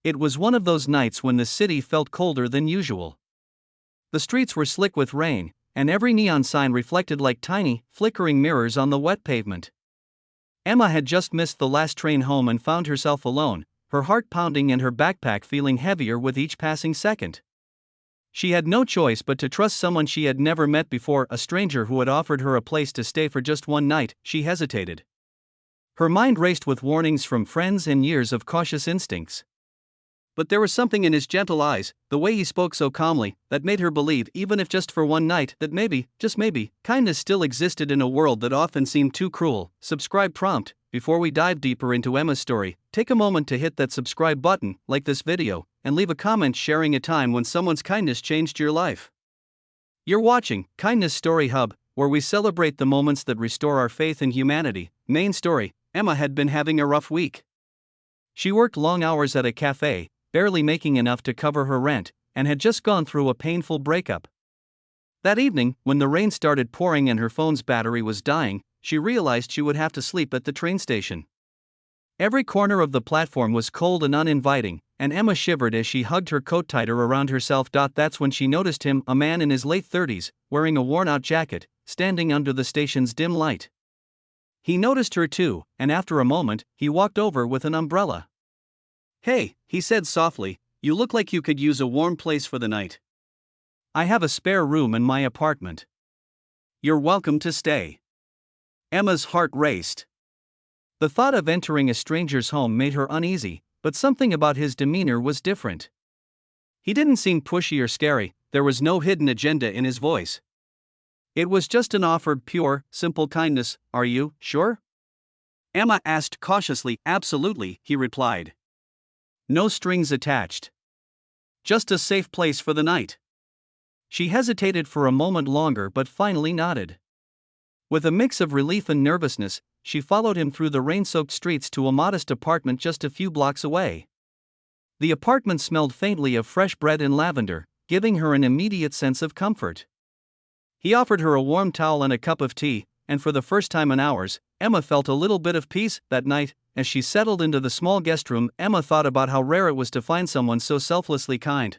It was one of those nights when the city felt colder than usual. The streets were slick with rain, and every neon sign reflected like tiny, flickering mirrors on the wet pavement. Emma had just missed the last train home and found herself alone, her heart pounding and her backpack feeling heavier with each passing second. She had no choice but to trust someone she had never met before, a stranger who had offered her a place to stay for just one night. She hesitated. Her mind raced with warnings from friends and years of cautious instincts. But there was something in his gentle eyes, the way he spoke so calmly, that made her believe, even if just for one night, that maybe, just maybe, kindness still existed in a world that often seemed too cruel. Subscribe prompt. Before we dive deeper into Emma's story, take a moment to hit that subscribe button, like this video, and leave a comment sharing a time when someone's kindness changed your life. You're watching Kindness Story Hub, where we celebrate the moments that restore our faith in humanity. Main story: Emma had been having a rough week. She worked long hours at a cafe, barely making enough to cover her rent, and had just gone through a painful breakup. That evening, when the rain started pouring and her phone's battery was dying, she realized she would have to sleep at the train station. Every corner of the platform was cold and uninviting, and Emma shivered as she hugged her coat tighter around herself. That's when she noticed him, a man in his late 30s, wearing a worn-out jacket, standing under the station's dim light. He noticed her too, and after a moment, he walked over with an umbrella. "Hey," he said softly, "you look like you could use a warm place for the night. I have a spare room in my apartment. You're welcome to stay." Emma's heart raced. The thought of entering a stranger's home made her uneasy, but something about his demeanor was different. He didn't seem pushy or scary, there was no hidden agenda in his voice. It was just an offer, pure, simple kindness. "Are you sure?" Emma asked cautiously. "Absolutely," he replied. "No strings attached. Just a safe place for the night." She hesitated for a moment longer but finally nodded. With a mix of relief and nervousness, she followed him through the rain-soaked streets to a modest apartment just a few blocks away. The apartment smelled faintly of fresh bread and lavender, giving her an immediate sense of comfort. He offered her a warm towel and a cup of tea, and for the first time in hours, Emma felt a little bit of peace. That night, as she settled into the small guest room, Emma thought about how rare it was to find someone so selflessly kind.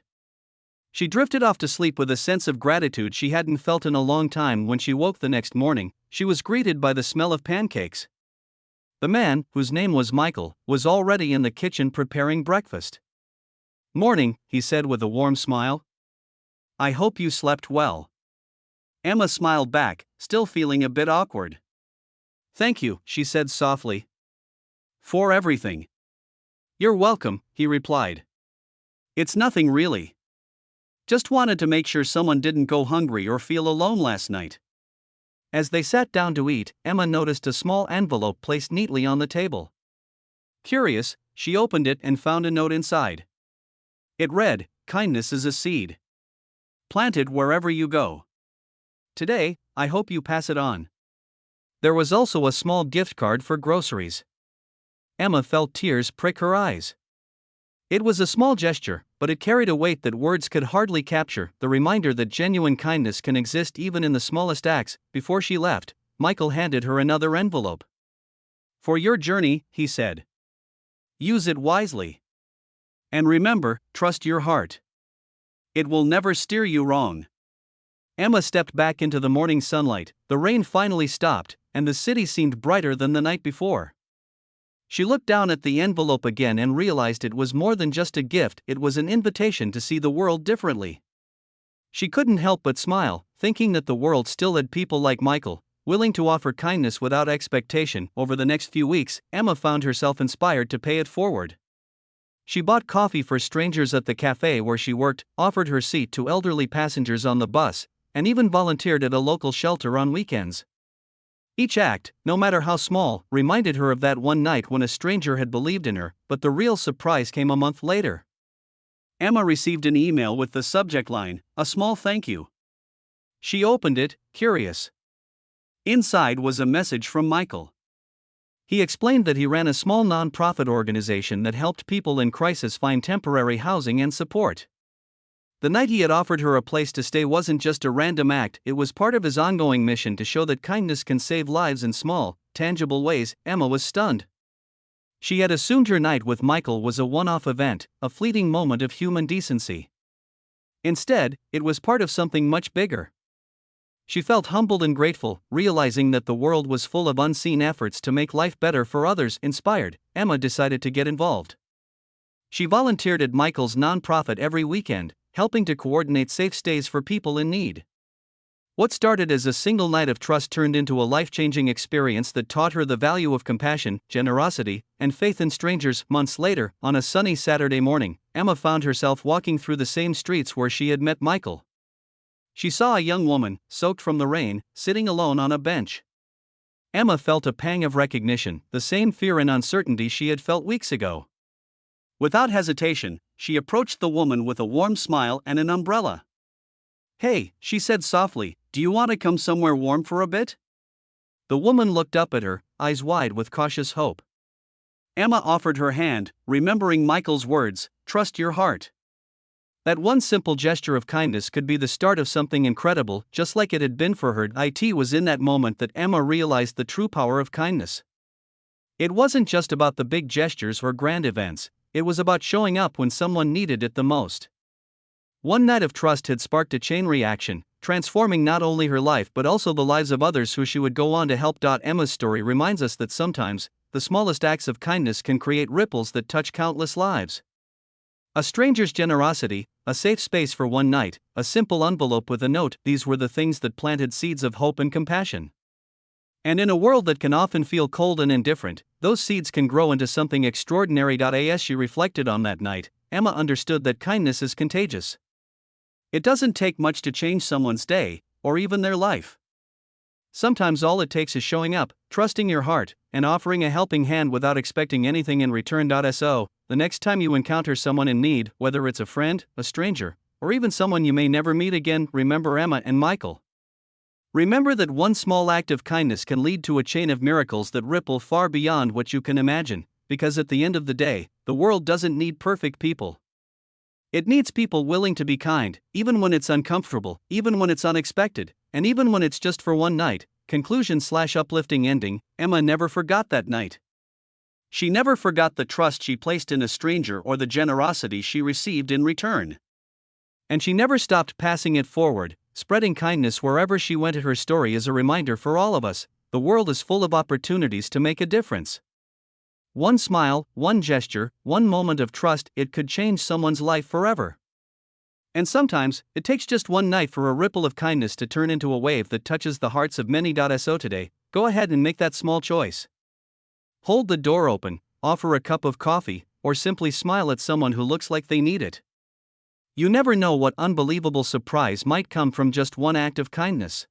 She drifted off to sleep with a sense of gratitude she hadn't felt in a long time. When she woke the next morning, she was greeted by the smell of pancakes. The man, whose name was Michael, was already in the kitchen preparing breakfast. "Morning," he said with a warm smile. "I hope you slept well." Emma smiled back, still feeling a bit awkward. "Thank you," she said softly. "For everything." "You're welcome," he replied. "It's nothing really. Just wanted to make sure someone didn't go hungry or feel alone last night." As they sat down to eat, Emma noticed a small envelope placed neatly on the table. Curious, she opened it and found a note inside. It read, "Kindness is a seed. Plant it wherever you go. Today, I hope you pass it on." There was also a small gift card for groceries. Emma felt tears prick her eyes. It was a small gesture, but it carried a weight that words could hardly capture, the reminder that genuine kindness can exist even in the smallest acts. Before she left, Michael handed her another envelope. "For your journey," he said. "Use it wisely. And remember, trust your heart. It will never steer you wrong." Emma stepped back into the morning sunlight. The rain finally stopped, and the city seemed brighter than the night before. She looked down at the envelope again and realized it was more than just a gift, it was an invitation to see the world differently. She couldn't help but smile, thinking that the world still had people like Michael, willing to offer kindness without expectation. Over the next few weeks, Emma found herself inspired to pay it forward. She bought coffee for strangers at the cafe where she worked, offered her seat to elderly passengers on the bus, and even volunteered at a local shelter on weekends. Each act, no matter how small, reminded her of that one night when a stranger had believed in her, but the real surprise came a month later. Emma received an email with the subject line, "A small thank you." She opened it, curious. Inside was a message from Michael. He explained that he ran a small non-profit organization that helped people in crisis find temporary housing and support. The night he had offered her a place to stay wasn't just a random act, it was part of his ongoing mission to show that kindness can save lives in small, tangible ways. Emma was stunned. She had assumed her night with Michael was a one-off event, a fleeting moment of human decency. Instead, it was part of something much bigger. She felt humbled and grateful, realizing that the world was full of unseen efforts to make life better for others. Inspired, Emma decided to get involved. She volunteered at Michael's nonprofit every weekend, helping to coordinate safe stays for people in need. What started as a single night of trust turned into a life-changing experience that taught her the value of compassion, generosity, and faith in strangers. Months later, on a sunny Saturday morning, Emma found herself walking through the same streets where she had met Michael. She saw a young woman, soaked from the rain, sitting alone on a bench. Emma felt a pang of recognition, the same fear and uncertainty she had felt weeks ago. Without hesitation, she approached the woman with a warm smile and an umbrella. "Hey," she said softly, "do you want to come somewhere warm for a bit?" The woman looked up at her, eyes wide with cautious hope. Emma offered her hand, remembering Michael's words, "Trust your heart." That one simple gesture of kindness could be the start of something incredible, just like it had been for her. It was in that moment that Emma realized the true power of kindness. It wasn't just about the big gestures or grand events, it was about showing up when someone needed it the most. One night of trust had sparked a chain reaction, transforming not only her life but also the lives of others who she would go on to help. Emma's story reminds us that sometimes, the smallest acts of kindness can create ripples that touch countless lives. A stranger's generosity, a safe space for one night, a simple envelope with a note, these were the things that planted seeds of hope and compassion. And in a world that can often feel cold and indifferent, those seeds can grow into something extraordinary. As she reflected on that night, Emma understood that kindness is contagious. It doesn't take much to change someone's day, or even their life. Sometimes all it takes is showing up, trusting your heart, and offering a helping hand without expecting anything in return. So, the next time you encounter someone in need, whether it's a friend, a stranger, or even someone you may never meet again, remember Emma and Michael. Remember that one small act of kindness can lead to a chain of miracles that ripple far beyond what you can imagine, because at the end of the day, the world doesn't need perfect people. It needs people willing to be kind, even when it's uncomfortable, even when it's unexpected, and even when it's just for one night. Conclusion/uplifting ending, Emma never forgot that night. She never forgot the trust she placed in a stranger or the generosity she received in return. And she never stopped passing it forward, spreading kindness wherever she went. Her story is a reminder for all of us: the world is full of opportunities to make a difference. One smile, one gesture, one moment of trust, it could change someone's life forever. And sometimes, it takes just one night for a ripple of kindness to turn into a wave that touches the hearts of many. So today, go ahead and make that small choice. Hold the door open, offer a cup of coffee, or simply smile at someone who looks like they need it. You never know what unbelievable surprise might come from just one act of kindness.